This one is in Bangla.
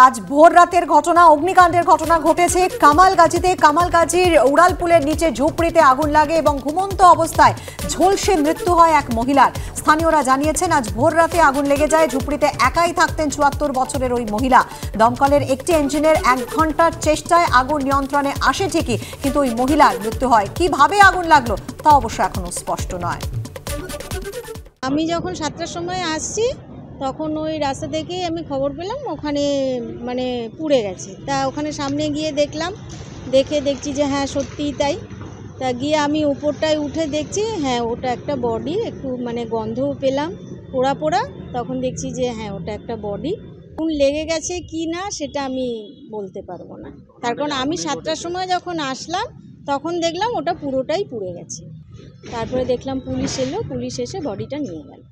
আজ ভোর রাতের ঘটনা, অগ্নিকাণ্ডের ঘটনা ঘটেছে কামালগাজীতে। কামালগাজীর উড়ালপুলের নিচে ঝুপড়িতে আগুন লাগে এবং ঘুমন্ত অবস্থায় ঝলসে মৃত্যু হয় এক মহিলার। স্থানীয়রা জানিয়েছেন আজ ভোর রাতে আগুন লেগে যায়। ঝুপড়িতে একাই থাকতেন ৭৪ বছরের ওই মহিলা। দমকলের একটি ইঞ্জিনের ১ ঘন্টার চেষ্টায় আগুন নিয়ন্ত্রণে আসে ঠিকই, কিন্তু ওই মহিলার মৃত্যু হয়। কিভাবে আগুন লাগলো তা অবশ্য এখনো স্পষ্ট নয়। আমি যখন ৭টার সময় আসছি তখন ওই রাস্তা থেকেই আমি খবর পেলাম ওখানে মানে পুড়ে গেছে। তা ওখানে সামনে গিয়ে দেখলাম, দেখছি যে হ্যাঁ সত্যিই তাই। তা গিয়ে আমি উপরটায় উঠে দেখছি হ্যাঁ ওটা একটা বডি, একটু মানে গন্ধও পেলাম পোড়া পোড়া। তখন দেখছি যে হ্যাঁ ওটা একটা বডি। কোন লেগে গেছে কি না সেটা আমি বলতে পারবো না, তার কারণ আমি ৭টার সময় যখন আসলাম তখন দেখলাম ওটা পুরোটাই পুড়ে গেছে। তারপরে দেখলাম পুলিশ এলো, পুলিশ এসে বডিটা নিয়ে গেল।